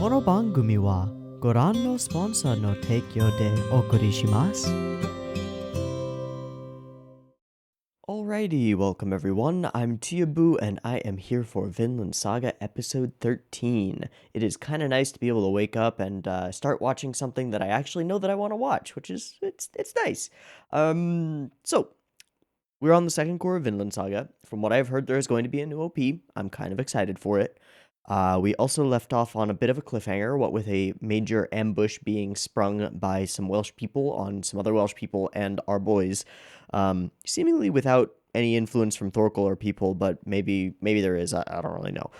この番組はご覧のスポンサーの提供でお送りします。Alrighty, welcome everyone. I'm Teeaboo and I am here for Vinland Saga episode 13. It is kind of nice to be able to wake up and start watching something that I actually know that I want to watch, which is it's nice. So we're on the second core of Vinland Saga. From what I've heard, there is going to be a new OP. I'm kind of excited for it. We also left off on a bit of a cliffhanger, what with a major ambush being sprung by some Welsh people on some other Welsh people and our boys, seemingly without any influence from Thorkel or people, but maybe there is. I don't really know.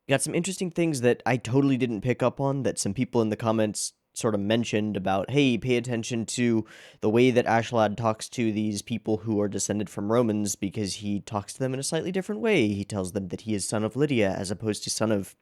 Got some interesting things that I totally didn't pick up on that some people in the comments sort of mentioned about, hey, pay attention to the way that Askeladd talks to these people who are descended from Romans because he talks to them in a slightly different way. He tells them that he is son of Lydia as opposed to son of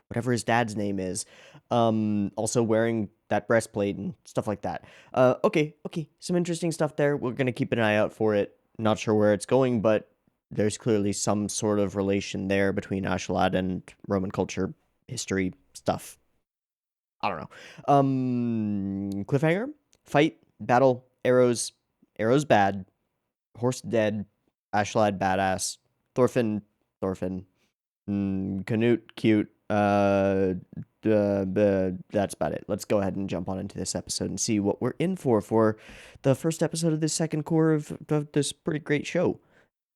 whatever his dad's name is. Also wearing that breastplate and stuff like that. Okay, some interesting stuff there. We're going to keep an eye out for it. Not sure where it's going, but there's clearly some sort of relation there between Askeladd and Roman culture, history, stuff. I don't know. Cliffhanger, fight, battle, arrows bad, horse dead, Askeladd badass, Thorfinn, Canute cute. That's about it. Let's go ahead and jump on into this episode and see what we're in for the first episode of this second core of this pretty great show.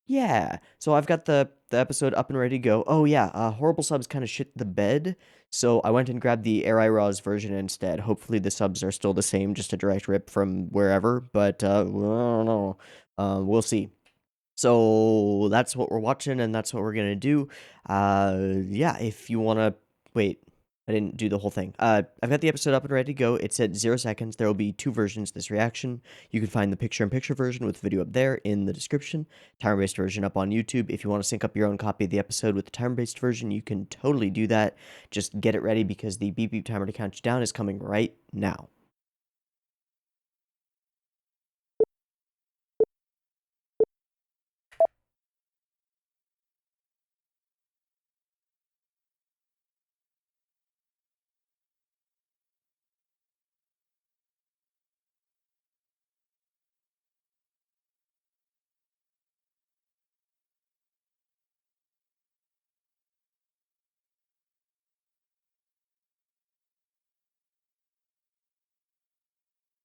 Yeah, so I've got the episode up and ready to go. Oh yeah, Horrible Subs kind of shit the bed, so I went and grabbed the Eiyuu's version instead. Hopefully the subs are still the same, just a direct rip from wherever, but I don't know. We'll see. So that's what we're watching, and that's what we're gonna do. Yeah, if you wanna wait. I didn't do the whole thing. I've got the episode up and ready to go. It's at 0 seconds. There will be two versions of this reaction. You can find the picture-in-picture version with the video up there in the description. Timer-based version up on YouTube. If you want to sync up your own copy of the episode with the timer-based version, you can totally do that. Just get it ready because the beep beep timer to count you down is coming right now.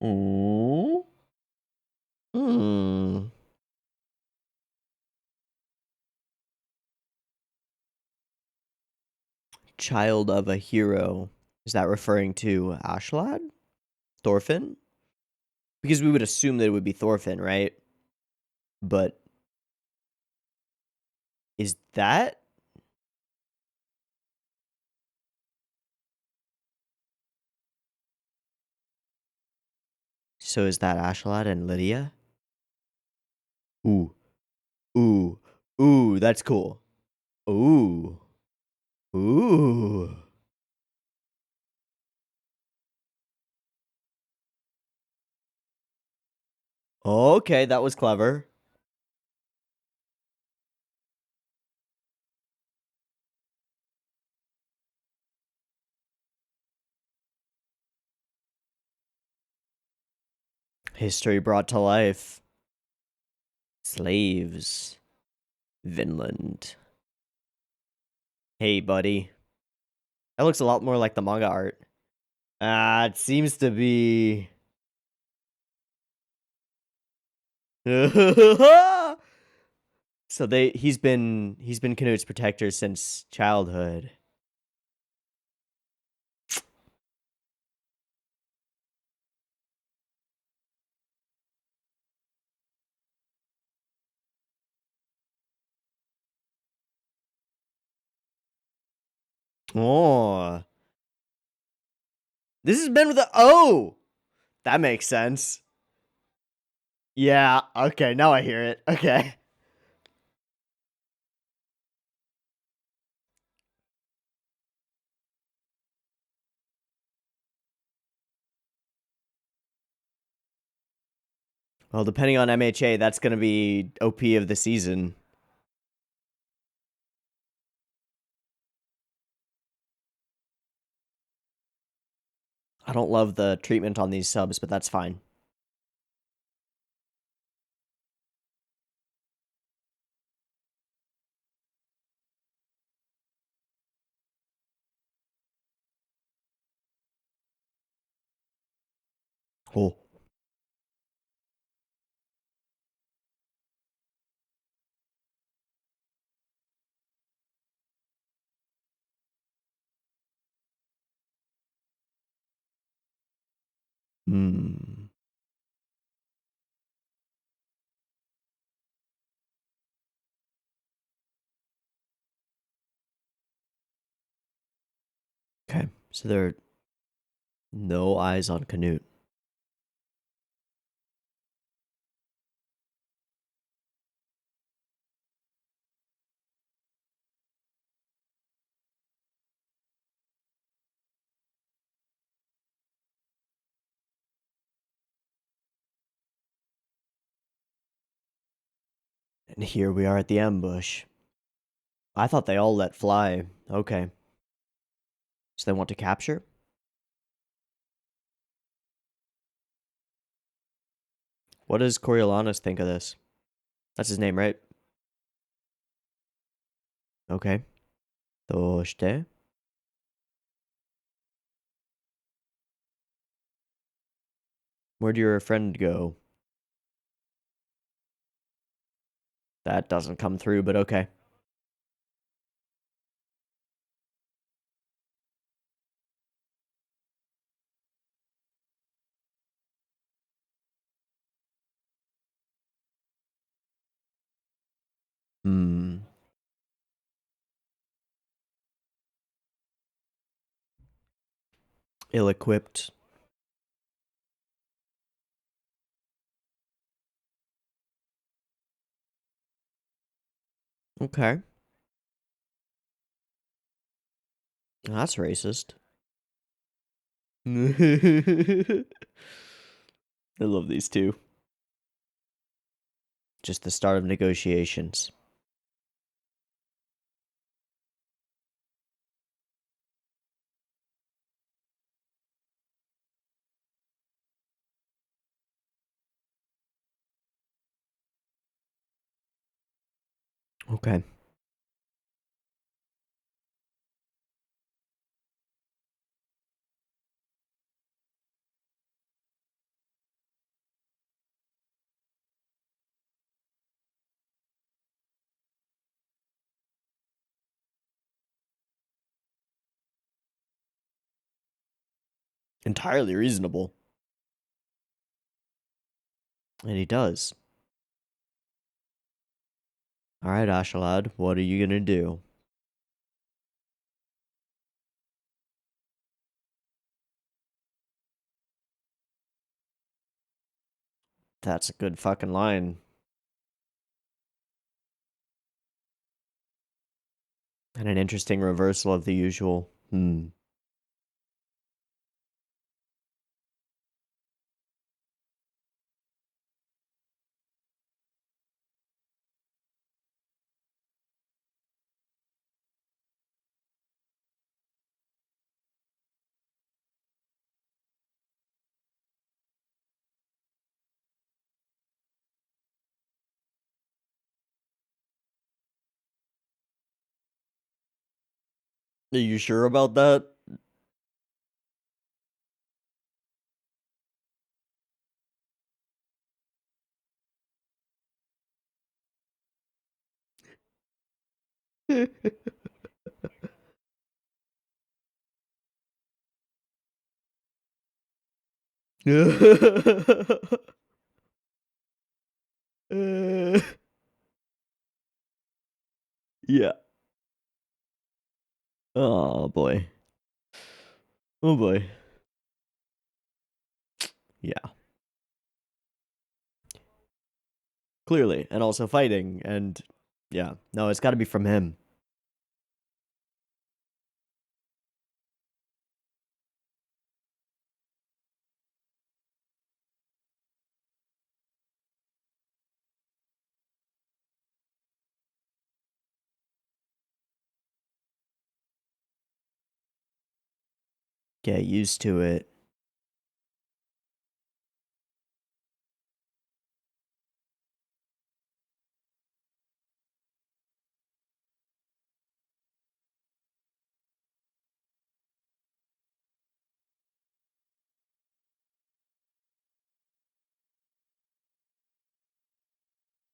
Ooh. Hmm. Child of a hero. Is that referring to Askeladd? Thorfinn? Because we would assume that it would be Thorfinn, right? But is that? So is that Askeladd and Lydia? Ooh. Ooh. Ooh, that's cool. Ooh. Ooh. Okay, that was clever. History brought to life. Slaves. Vinland. Hey, buddy. That looks a lot more like the manga art. It seems to be... So he's been Canute's protector since childhood. Oh. This has been with a oh. That makes sense. Yeah, okay, now I hear it. Okay. Well, depending on MHA, that's going to be OP of the season. I don't love the treatment on these subs, but that's fine. Oh. Hmm. Okay, so there are no eyes on Canute. And here we are at the ambush. I thought they all let fly. Okay. So they want to capture? What does Coriolanus think of this? That's his name, right? Okay. Doshite? Where'd your friend go? That doesn't come through, but okay. Hmm. Ill-equipped. Okay. That's racist. I love these two. Just the start of negotiations. Okay. Entirely reasonable. And he does. Alright, Askeladd, what are you gonna do? That's a good fucking line. And an interesting reversal of the usual. Are you sure about that? Yeah. Oh boy. Oh boy. Yeah. Clearly. And also fighting. And yeah. No, it's gotta be from him. Get used to it.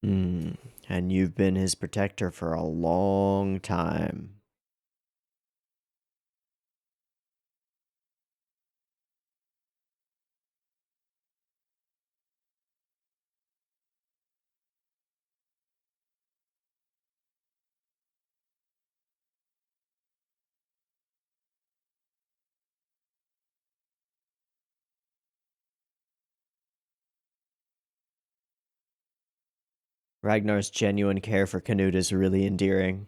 Hmm. And you've been his protector for a long time. Ragnar's genuine care for Canute is really endearing.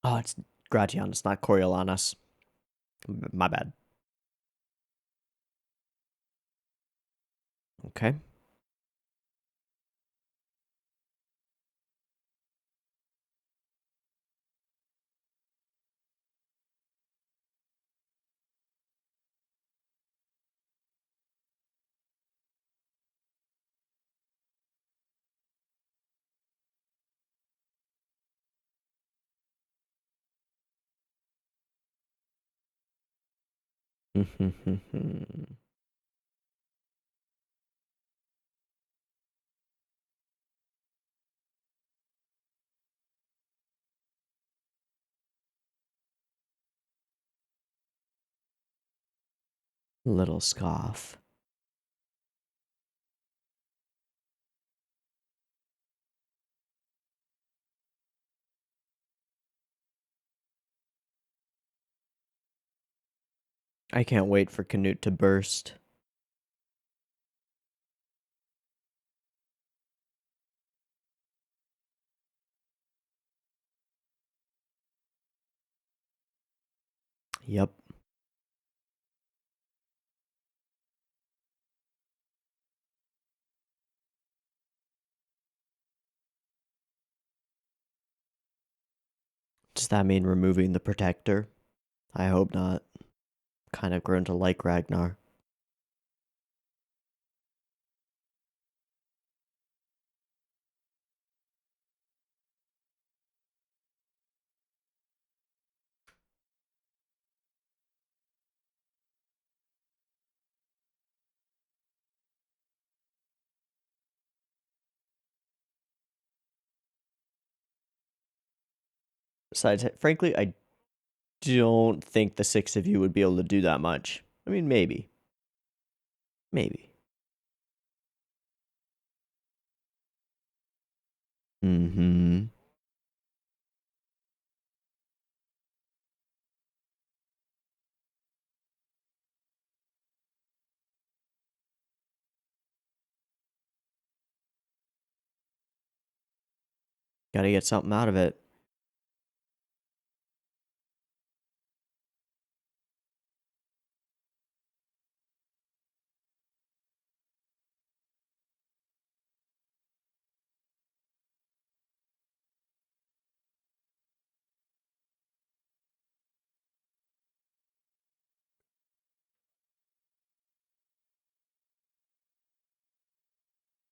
Oh, it's Gratianus, not Coriolanus. My bad. Okay. Little scoff. I can't wait for Canute to burst. Yep. Does that mean removing the protector? I hope not. Kind of grown to like Ragnar. Besides, frankly, I don't think the six of you would be able to do that much. I mean, maybe. Maybe. Mm-hmm. Gotta get something out of it.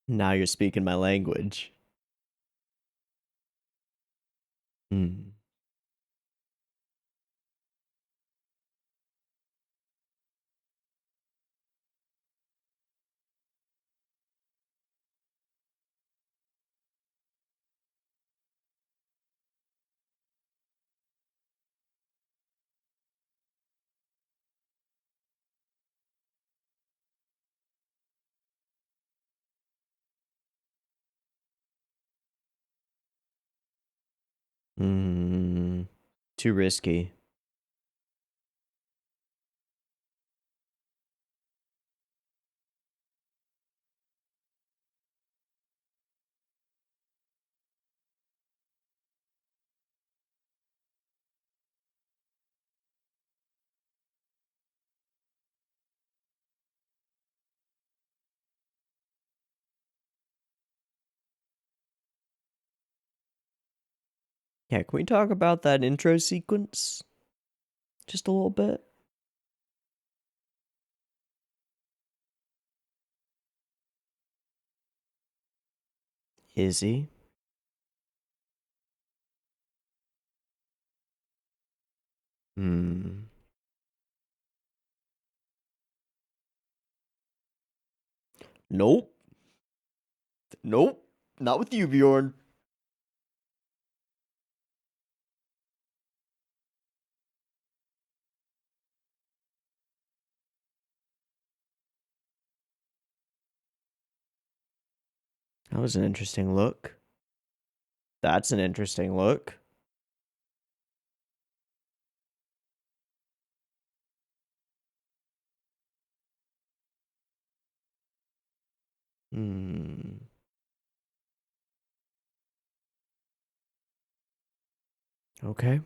Now you're speaking my language. Hmm. Hmm. Too risky. Yeah, can we talk about that intro sequence? Just a little bit? Is he? Hmm. Nope. Nope. Not with you, Bjorn. That was an interesting look. That's an interesting look. Hmm. Okay.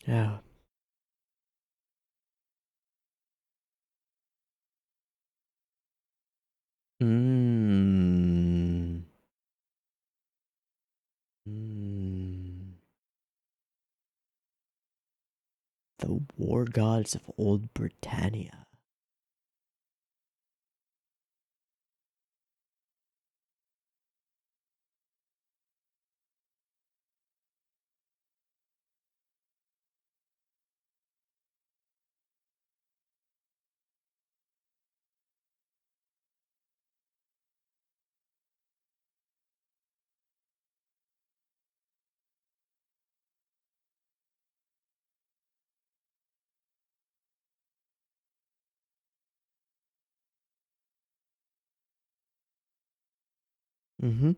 Yeah. Hmm. Hmm. The war gods of old Britannia. Mm-hmm.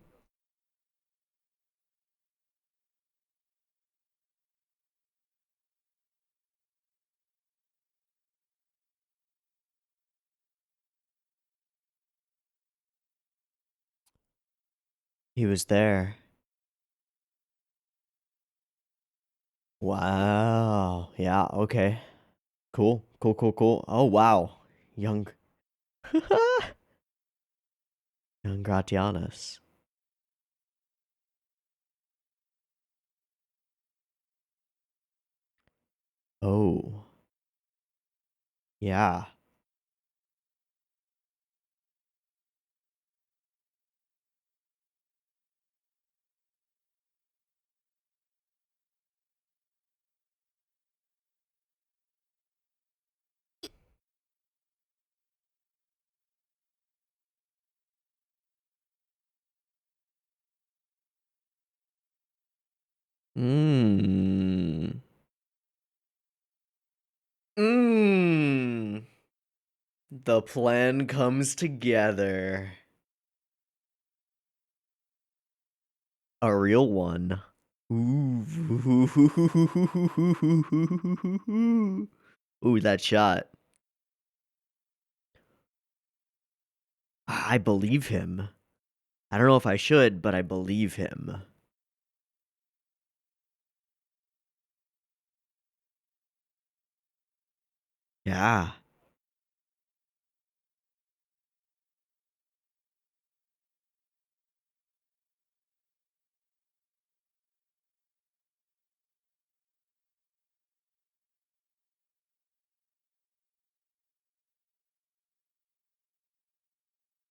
He was there. Wow. Yeah, okay. Cool. Cool, cool, cool. Oh, wow. Young. Young Gratianus. Oh. Yeah. Mmm. Mmm. The plan comes together. A real one. Ooh. Ooh, that shot. I believe him. I don't know if I should, but I believe him. Yeah.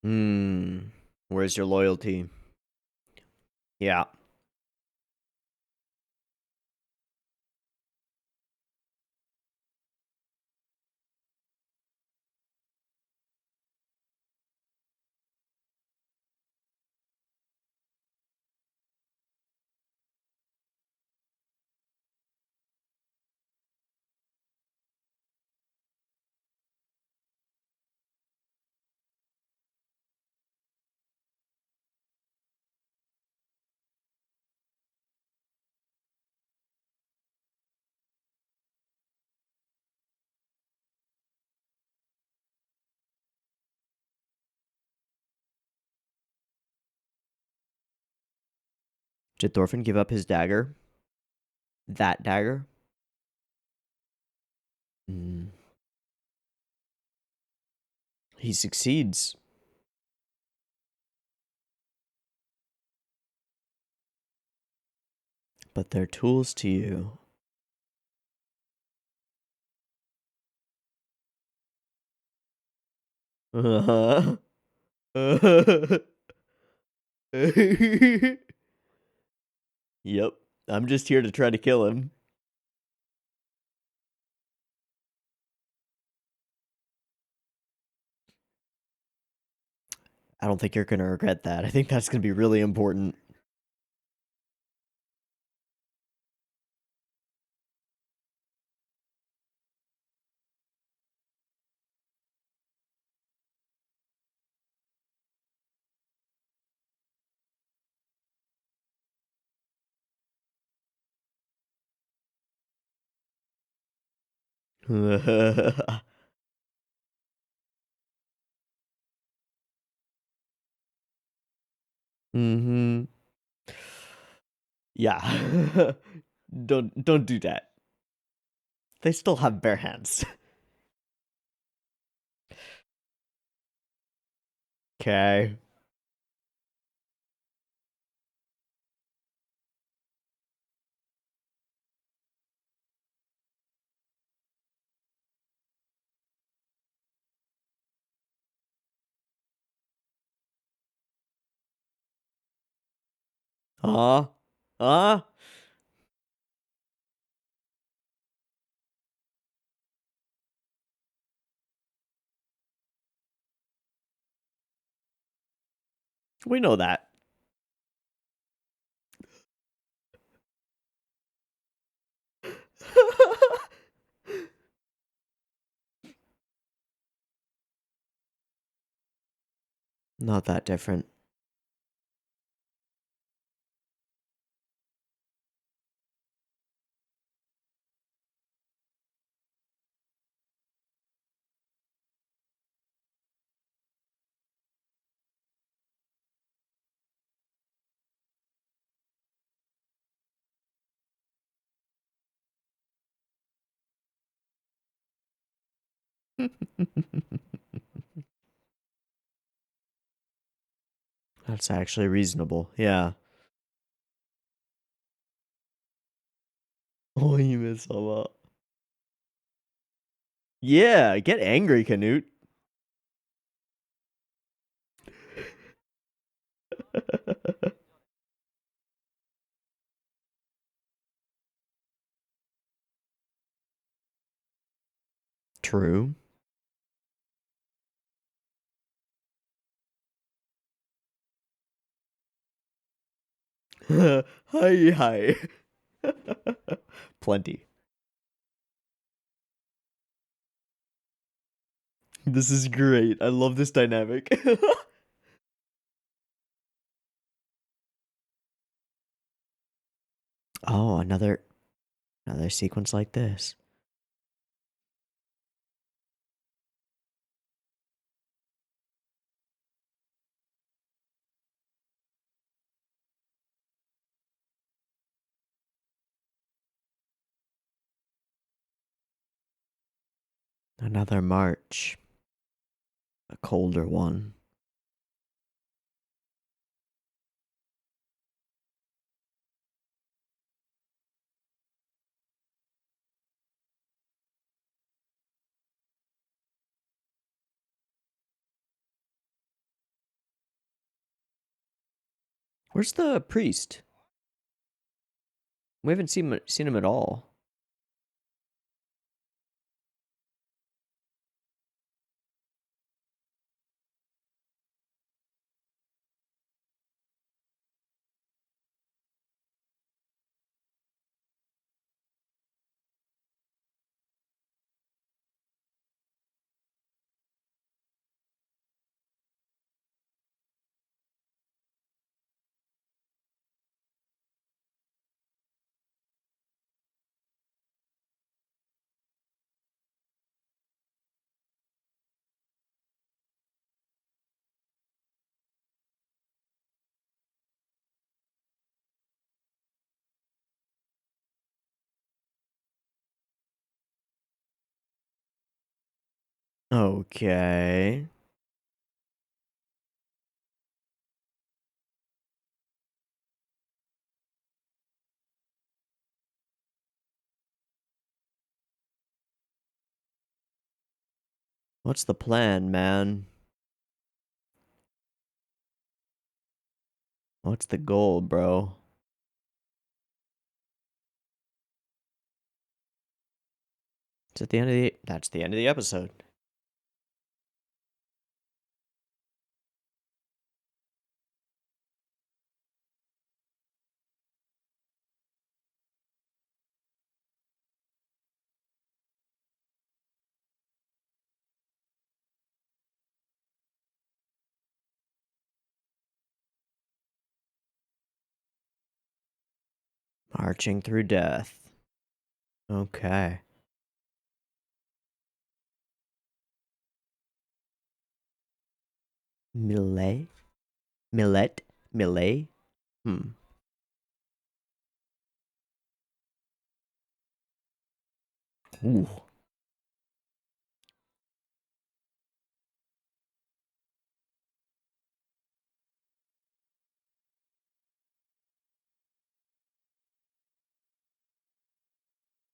Hmm. Where's your loyalty? Yeah. Did Thorfinn give up his dagger? That dagger? Hmm. He succeeds. But they're tools to you. Uh-huh. Yep. I'm just here to try to kill him. I don't think you're gonna regret that. I think that's gonna be really important. Mm-hmm. Yeah. Don't do that. They still have bare hands. Okay. Uh. We know that. Not that different. That's actually reasonable. Yeah. Oh, you miss a lot. Yeah, get angry, Canute. True. Hi, hi. Plenty. This is great. I love this dynamic. Oh, another sequence like this. Another march. A colder one. Where's the priest? We haven't seen him at all. Okay. What's the plan, man? What's the goal, bro? It's at the end of the... That's the end of the episode. Marching through death. Okay. Millet? Millet? Millet? Hmm. Ooh.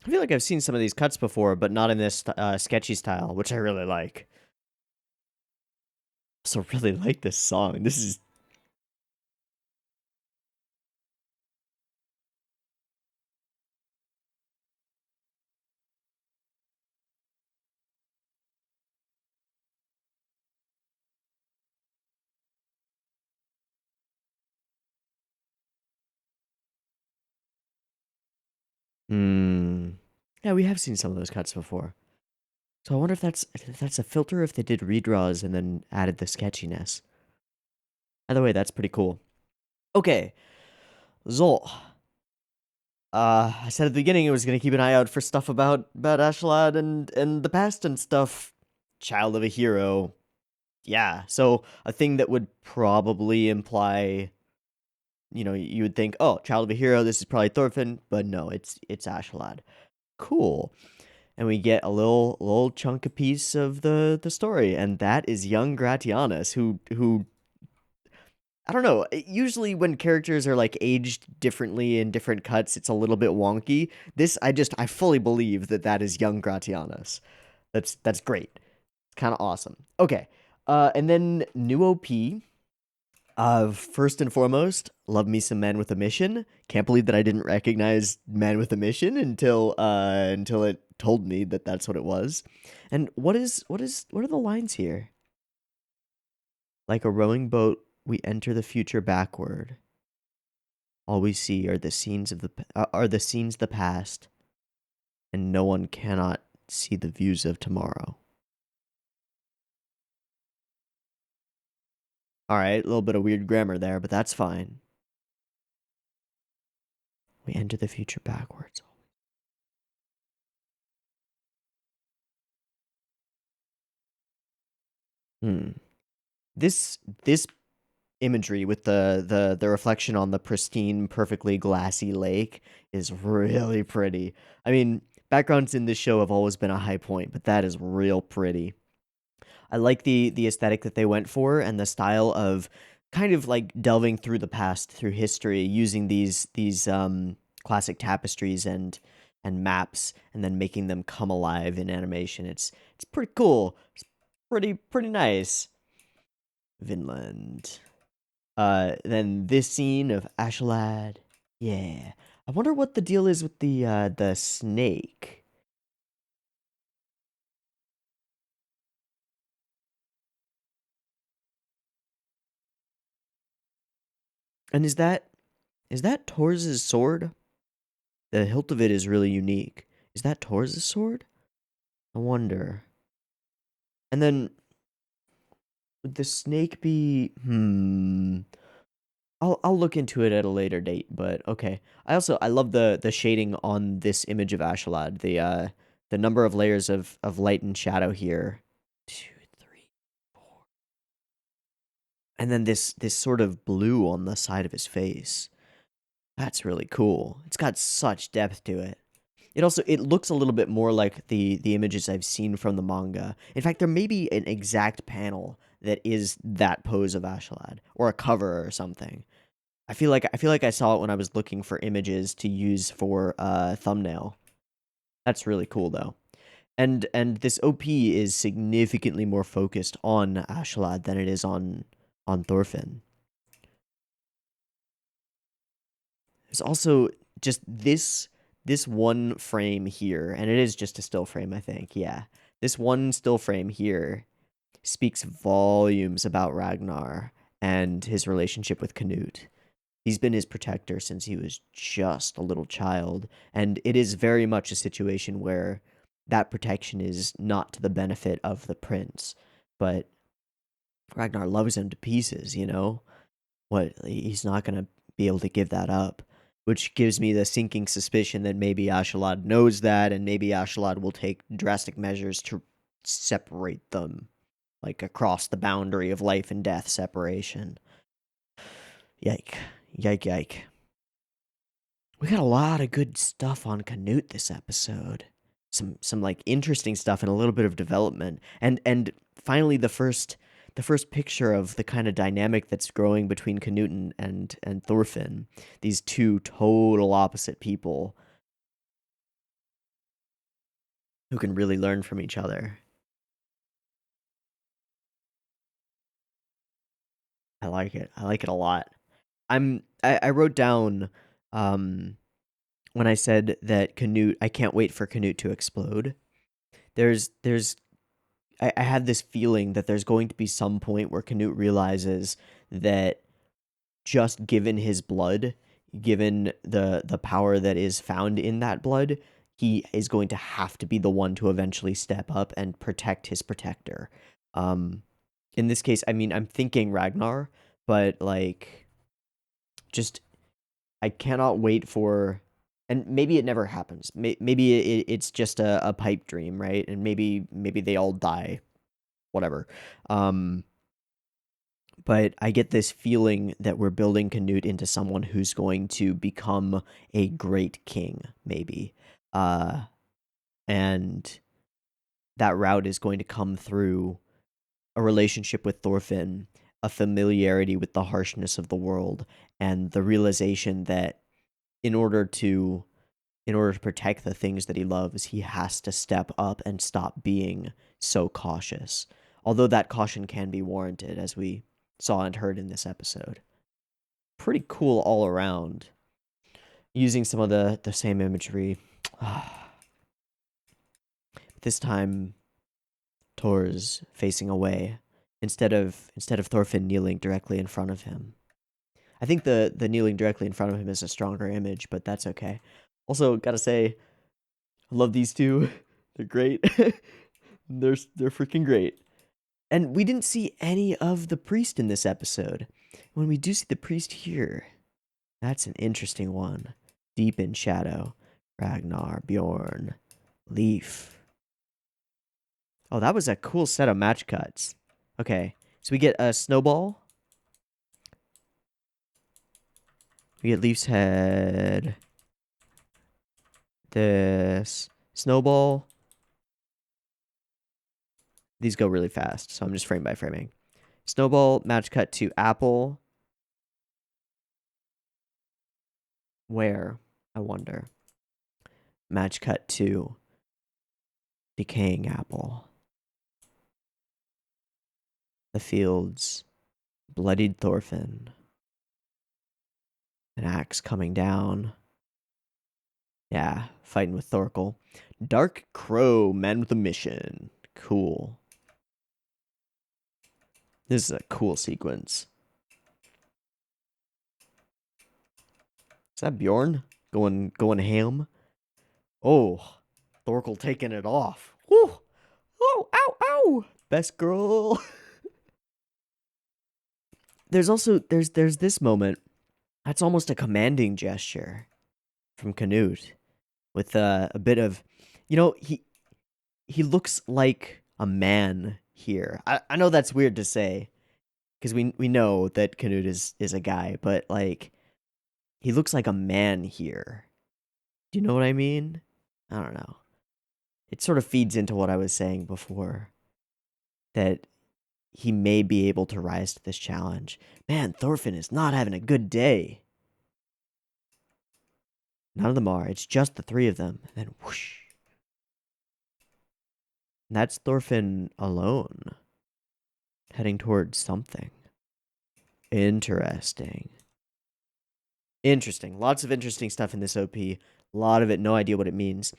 I feel like I've seen some of these cuts before, but not in this sketchy style, which I really like. Also, really like this song. This is... Hmm. Yeah, we have seen some of those cuts before. So I wonder if that's a filter, if they did redraws and then added the sketchiness. Either way, that's pretty cool. Okay, Zol. I said at the beginning I was gonna keep an eye out for stuff about Askeladd and the past and stuff. Child of a hero. Yeah, so a thing that would probably imply, you know, you would think, oh, child of a hero, this is probably Thorfinn, but no, it's Askeladd. Cool. And we get a little chunk a piece of the story, and that is young Gratianus, who I don't know. Usually, when characters are like aged differently in different cuts, it's a little bit wonky. This, I fully believe that is young Gratianus. That's great. It's kind of awesome. Okay, and then new OP. First and foremost, love me some Men with a Mission. Can't believe that I didn't recognize Men with a Mission until it told me that that's what it was. And what are the lines here? Like a rowing boat, we enter the future backward. All we see are the scenes of the past, and no one cannot see the views of tomorrow. All right, a little bit of weird grammar there, but that's fine. We enter the future backwards. Hmm. This imagery with the reflection on the pristine, perfectly glassy lake is really pretty. I mean, backgrounds in this show have always been a high point, but that is real pretty. I like the aesthetic that they went for and the style of kind of like delving through the past, through history, using these classic tapestries and maps, and then making them come alive in animation. It's pretty cool. It's pretty nice. Vinland. Then this scene of Askeladd. Yeah. I wonder what the deal is with the snake. And is that Tors's sword? The hilt of it is really unique. Is that Tors's sword? I wonder. And then would the snake be I'll look into it at a later date, but okay. I love the shading on this image of Askeladd. The number of layers of light and shadow here. 2, 3, 4. And then this sort of blue on the side of his face. That's really cool. It's got such depth to it. It looks a little bit more like the images I've seen from the manga. In fact, there may be an exact panel that is that pose of Askeladd or a cover or something. I feel like I saw it when I was looking for images to use for thumbnail. That's really cool though. And this OP is significantly more focused on Askeladd than it is on Thorfinn. There's also just this one frame here, and it is just a still frame, I think. Yeah. This one still frame here speaks volumes about Ragnar and his relationship with Canute. He's been his protector since he was just a little child, and it is very much a situation where that protection is not to the benefit of the prince, but Ragnar loves him to pieces, you know? What, he's not going to be able to give that up, which gives me the sinking suspicion that maybe Askeladd knows that, and maybe Askeladd will take drastic measures to separate them, like across the boundary of life and death separation. Yike. Yike, yike. We got a lot of good stuff on Canute this episode. Some like interesting stuff and a little bit of development. And finally the first picture of the kind of dynamic that's growing between Canute and Thorfinn. These two total opposite people who can really learn from each other. I like it. I like it a lot. I wrote down when I said that Canute, I can't wait for Canute to explode. I had this feeling that there's going to be some point where Canute realizes that just given his blood, given the power that is found in that blood, he is going to have to be the one to eventually step up and protect his protector. In this case, I mean, I'm thinking Ragnar, but like, just I cannot wait for, and maybe it never happens. Maybe it's just a pipe dream, right? And maybe they all die, whatever. But I get this feeling that we're building Canute into someone who's going to become a great king, maybe. And that route is going to come through a relationship with Thorfinn, a familiarity with the harshness of the world, and the realization that in order to protect the things that he loves, he has to step up and stop being so cautious. Although that caution can be warranted, as we saw and heard in this episode. Pretty cool all around. Using some of the same imagery. This time, Thor's facing away instead of Thorfinn kneeling directly in front of him. I think the kneeling directly in front of him is a stronger image, but that's okay. Also, gotta say, I love these two. They're great. They're freaking great. And we didn't see any of the priest in this episode. When we do see the priest here, that's an interesting one. Deep in shadow. Ragnar, Bjorn, Leaf. Oh, that was a cool set of match cuts. Okay, so we get a snowball. We get Leaf's head. This snowball. These go really fast, so I'm just frame by framing. Snowball, match cut to apple. Where? I wonder. Match cut to decaying apple. The fields. Bloodied Thorfinn. An axe coming down. Yeah, fighting with Thorkel. Dark Crow, man with a mission. Cool. This is a cool sequence. Is that Bjorn? Going ham? Oh, Thorkel taking it off. Woo! Oh, ow, ow! Best girl. There's also there's this moment. That's almost a commanding gesture from Canute, with a bit of, you know, he looks like a man here. I know that's weird to say, because we know that Canute is a guy, but like, he looks like a man here. Do you know what I mean? I don't know. It sort of feeds into what I was saying before, that he may be able to rise to this challenge. Man, Thorfinn is not having a good day. None of them are. It's just the three of them. And then whoosh. And that's Thorfinn alone, heading towards something. Interesting. Interesting. Lots of interesting stuff in this OP. A lot of it, no idea what it means.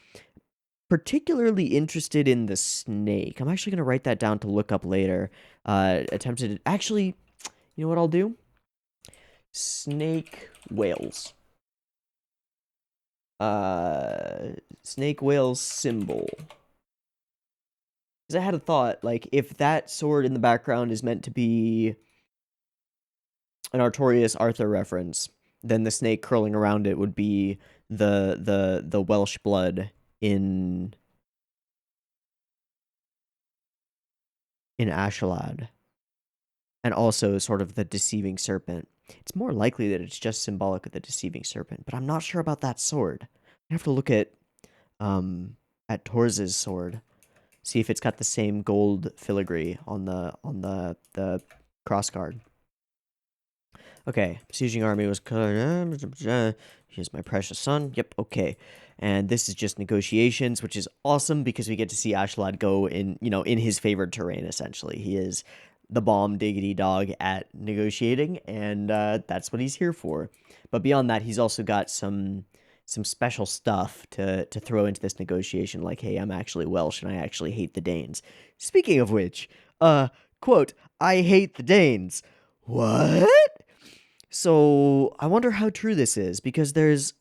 Particularly interested in the snake. I'm actually going to write that down to look up later. Attempted... Actually, you know what I'll do? Snake whales. Snake whales symbol. Because I had a thought, like, if that sword in the background is meant to be an Artorias Arthur reference, then the snake curling around it would be the Welsh blood in Askeladd. And also sort of the deceiving serpent. It's more likely that it's just symbolic of the deceiving serpent, but I'm not sure about that sword. I have to look at Torz's sword, see if it's got the same gold filigree on the crossguard. Okay, besieging army was... Here's my precious son. Yep, okay. And this is just negotiations, which is awesome because we get to see Askeladd go in, in his favored terrain, essentially. He is the bomb diggity dog at negotiating, and that's what he's here for. But beyond that, he's also got some special stuff to throw into this negotiation, like, hey, I'm actually Welsh and I actually hate the Danes. Speaking of which, quote, I hate the Danes. What? So I wonder how true this is, because there's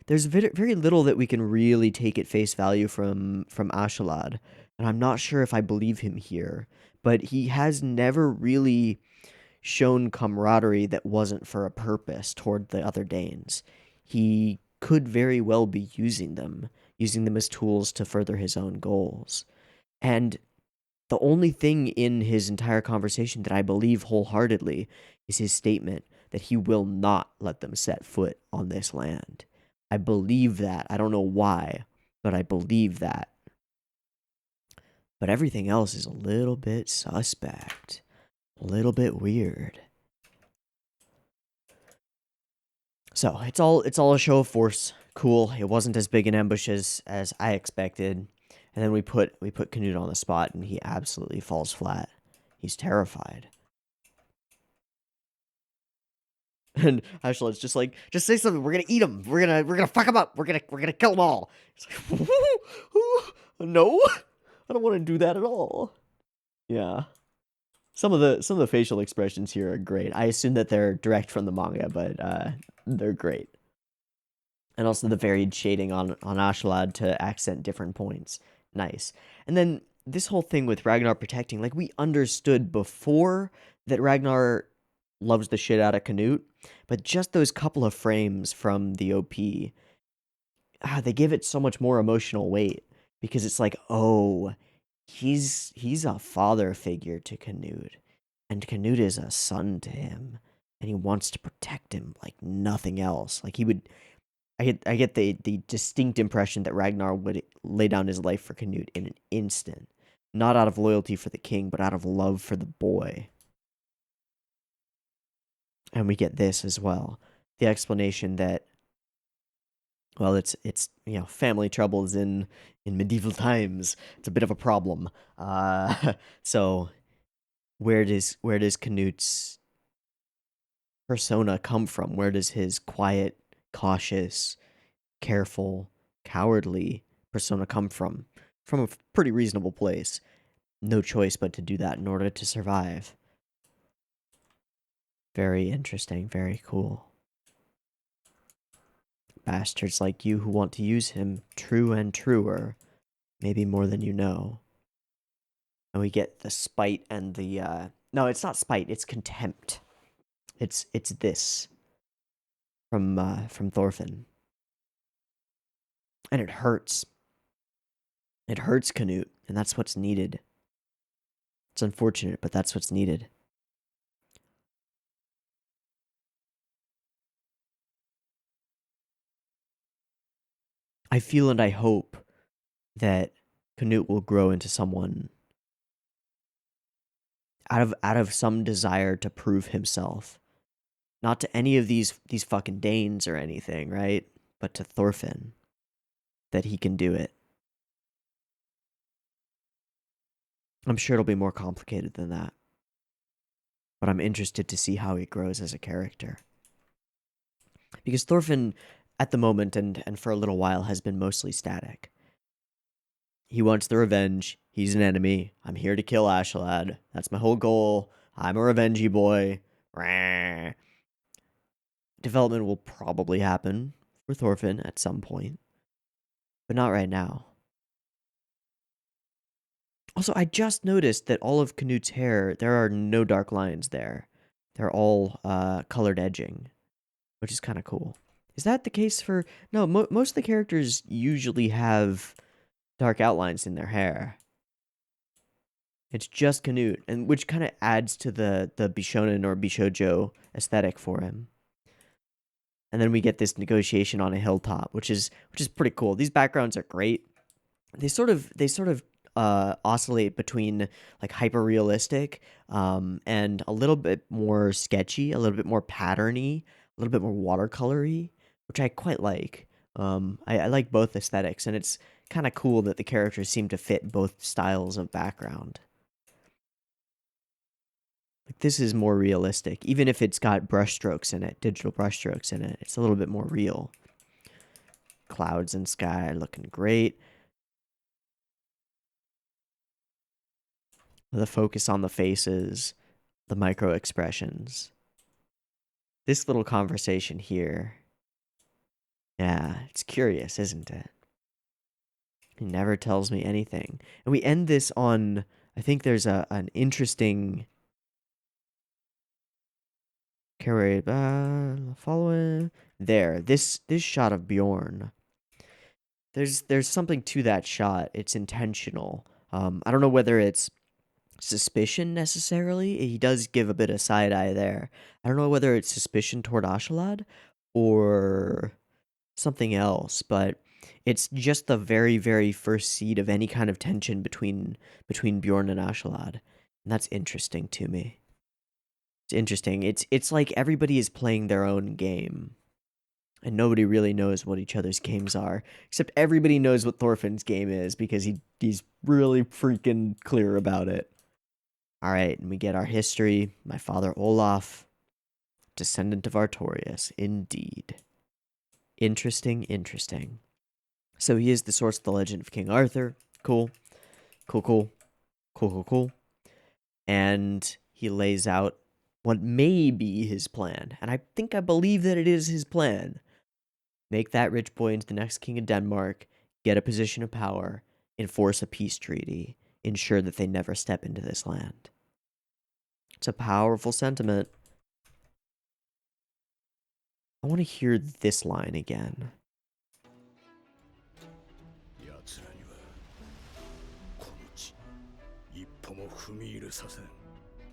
very little that we can really take at face value from Askeladd, and I'm not sure if I believe him here. But he has never really shown camaraderie that wasn't for a purpose toward the other Danes. He could very well be using them as tools to further his own goals. And the only thing in his entire conversation that I believe wholeheartedly is his statement that he will not let them set foot on this land. I believe that. I don't know why, but I believe that. But everything else is a little bit suspect. A little bit weird. So, it's all a show of force. Cool. It wasn't as big an ambush as I expected. And then we put Canute on the spot, and he absolutely falls flat. He's terrified. And Ashlad's just like, just say something. We're gonna eat them. We're gonna fuck them up. We're gonna kill them all. It's like, no, I don't want to do that at all. Yeah. Some of the facial expressions here are great. I assume that they're direct from the manga, but they're great. And also the varied shading on Askeladd to accent different points. Nice. And then this whole thing with Ragnar protecting, like, we understood before that Ragnar loves the shit out of Canute, but just those couple of frames from the OP, they give it so much more emotional weight, because it's like, oh, he's a father figure to Canute, and Canute is a son to him, and he wants to protect him like nothing else. Like, he would... I get the distinct impression that Ragnar would lay down his life for Canute in an instant. Not out of loyalty for the king, but out of love for the boy. And we get this as well. The explanation that, well, it's family troubles in medieval times. It's a bit of a problem. So where does Canute's persona come from? Where does his quiet, cautious, careful, cowardly persona come from? From a pretty reasonable place. No choice but to do that in order to survive. Very interesting, very cool. Bastards like you who want to use him, true and truer, maybe more than you know. And we get the spite and the, no, it's not spite, it's contempt. It's this. From Thorfinn. And it hurts. It hurts Canute, and that's what's needed. It's unfortunate, but that's what's needed. I feel and I hope that Canute will grow into someone out of some desire to prove himself. Not to any of these fucking Danes or anything, right? But to Thorfinn. That he can do it. I'm sure it'll be more complicated than that. But I'm interested to see how he grows as a character. Because Thorfinn, at the moment and for a little while, has been mostly static. He wants the revenge. He's an enemy. I'm here to kill Askeladd. That's my whole goal. I'm a revengey boy. Rah. Development will probably happen for Thorfinn at some point, but not right now. Also, I just noticed that all of Canute's hair, there are no dark lines there. They're all colored edging, which is kind of cool. Is that the case for... No, most of the characters usually have dark outlines in their hair. It's just Canute, and which kind of adds to the Bishonen or Bishoujo aesthetic for him. And then we get this negotiation on a hilltop, which is pretty cool. These backgrounds are great. They sort of oscillate between like hyper realistic and a little bit more sketchy, a little bit more patterny, a little bit more watercolory, which I quite like. I like both aesthetics, and it's kind of cool that the characters seem to fit both styles of background. Like, this is more realistic, even if it's got brushstrokes in it, digital brushstrokes in it. It's a little bit more real. Clouds and sky looking great. The focus on the faces, the micro expressions. This little conversation here. Yeah, it's curious, isn't it? He never tells me anything. And we end this on, I think there's an interesting... following there. This shot of Bjorn. There's something to that shot. It's intentional. I don't know whether it's suspicion necessarily. He does give a bit of side eye there. I don't know whether it's suspicion toward Askeladd or something else, but it's just the very, very first seed of any kind of tension between Bjorn and Askeladd. And that's interesting to me. It's interesting. It's like everybody is playing their own game. And nobody really knows what each other's games are. Except everybody knows what Thorfinn's game is because he's really freaking clear about it. Alright, and we get our history. My father Olaf, descendant of Artorias, indeed. Interesting, interesting. So he is the source of the legend of King Arthur. Cool. Cool, cool. Cool, cool, cool. And he lays out what may be his plan. And I think I believe that it is his plan. Make that rich boy into the next king of Denmark, get a position of power, enforce a peace treaty, ensure that they never step into this land. It's a powerful sentiment. I want to hear this line again.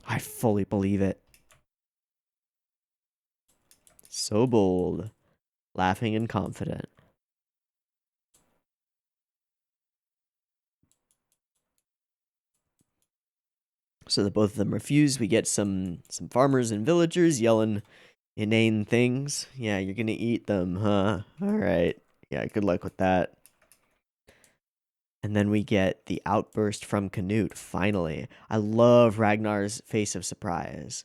I fully believe it. So bold, laughing and confident. So the both of them refuse. We get some farmers and villagers yelling inane things. Yeah, you're gonna eat them, huh? Alright. Yeah, good luck with that. And then we get the outburst from Canute, finally. I love Ragnar's face of surprise.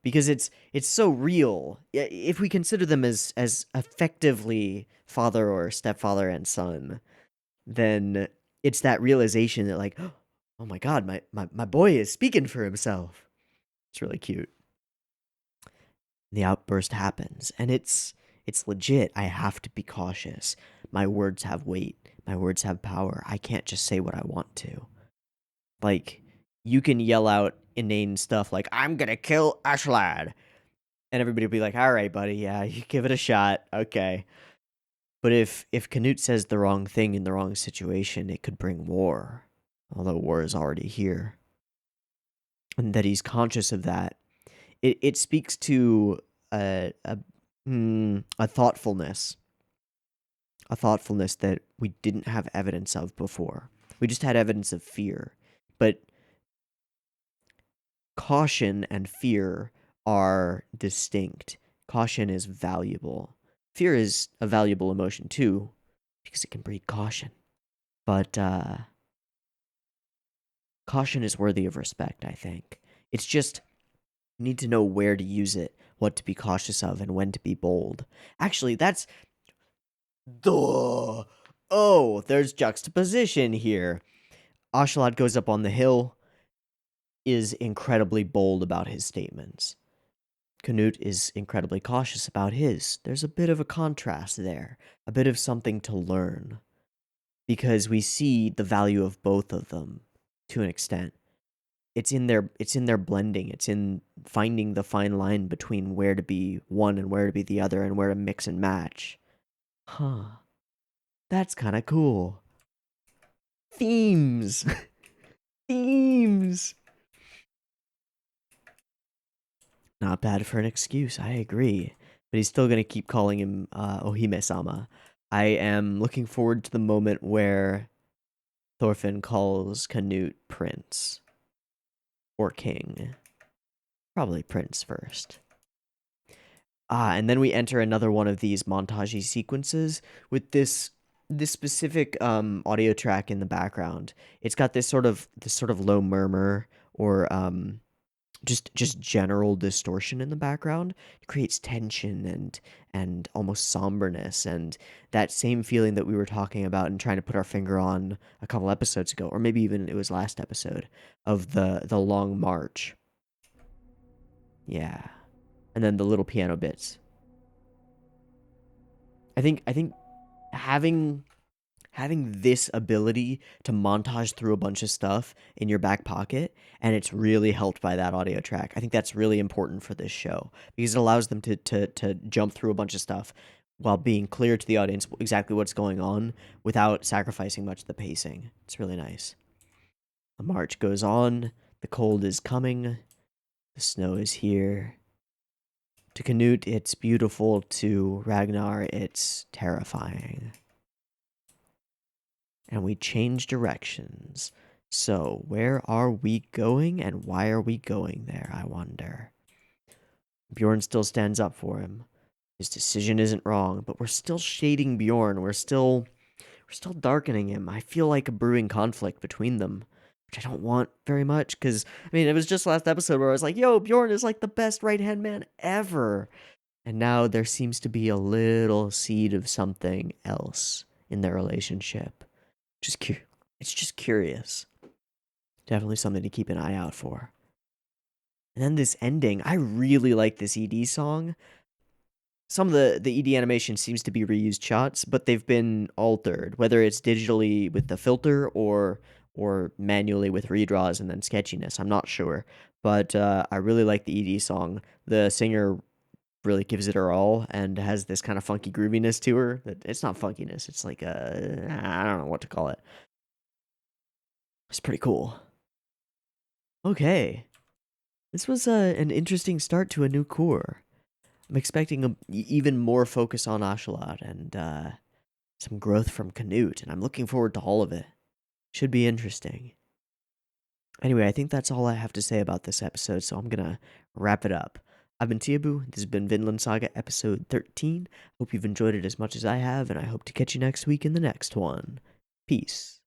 Because it's so real. If we consider them as effectively father or stepfather and son, then it's that realization that, like, oh my god, my boy is speaking for himself. It's really cute. The outburst happens, and it's legit. I have to be cautious. My words have weight. My words have power. I can't just say what I want to. Like, you can yell out inane stuff like, I'm gonna kill Askeladd. And everybody will be like, all right, buddy, yeah, you give it a shot. Okay. But if Canute says the wrong thing in the wrong situation, it could bring war. Although war is already here. And that he's conscious of that. It speaks to a thoughtfulness. A thoughtfulness that we didn't have evidence of before. We just had evidence of fear. But caution and fear are distinct. Caution is valuable. Fear is a valuable emotion too, because it can breed caution. But caution is worthy of respect, I think. It's just You need to know where to use it, what to be cautious of, and when to be bold. Actually, that's... Duh! Oh, there's juxtaposition here. Askeladd goes up on the hill, is incredibly bold about his statements. Canute is incredibly cautious about his. There's a bit of a contrast there, a bit of something to learn, because we see the value of both of them to an extent. It's in their blending. It's in finding the fine line between where to be one and where to be the other and where to mix and match. Huh. That's kind of cool. Themes. Themes. Not bad for an excuse, I agree. But he's still going to keep calling him Ohime-sama. I am looking forward to the moment where Thorfinn calls Canute Prince. Or King. Probably Prince first. And then we enter another one of these montage sequences with this specific audio track in the background. It's got this sort of low murmur or just general distortion in the background. It creates tension and almost somberness, and that same feeling that we were talking about and trying to put our finger on a couple episodes ago, or maybe even it was last episode, of the long march. Yeah. And then the little piano bits. I think having this ability to montage through a bunch of stuff in your back pocket, and it's really helped by that audio track. I think that's really important for this show because it allows them to jump through a bunch of stuff while being clear to the audience exactly what's going on without sacrificing much of the pacing. It's really nice. The march goes on. The cold is coming. The snow is here. To Canute, it's beautiful. To Ragnar, it's terrifying. And we change directions. So, where are we going, and why are we going there, I wonder? Bjorn still stands up for him. His decision isn't wrong, but we're still shading Bjorn. We're still darkening him. I feel like a brewing conflict between them, which I don't want very much, because, I mean, it was just last episode where I was like, yo, Bjorn is like the best right-hand man ever. And now there seems to be a little seed of something else in their relationship. It's just curious. Definitely something to keep an eye out for. And then this ending, I really like this ED song. Some of the ED animation seems to be reused shots, but they've been altered, whether it's digitally with the filter or manually with redraws and then sketchiness. I'm not sure, but I really like the ED song. The singer really gives it her all and has this kind of funky grooviness to her. It's not funkiness. It's like I don't know what to call it. It's pretty cool. Okay. This was an interesting start to a new core. I'm expecting even more focus on Askeladd and some growth from Canute, and I'm looking forward to all of it. Should be interesting. Anyway, I think that's all I have to say about this episode, so I'm gonna wrap it up. I've been Teeaboo. This has been Vinland Saga episode 13. Hope you've enjoyed it as much as I have, and I hope to catch you next week in the next one. Peace.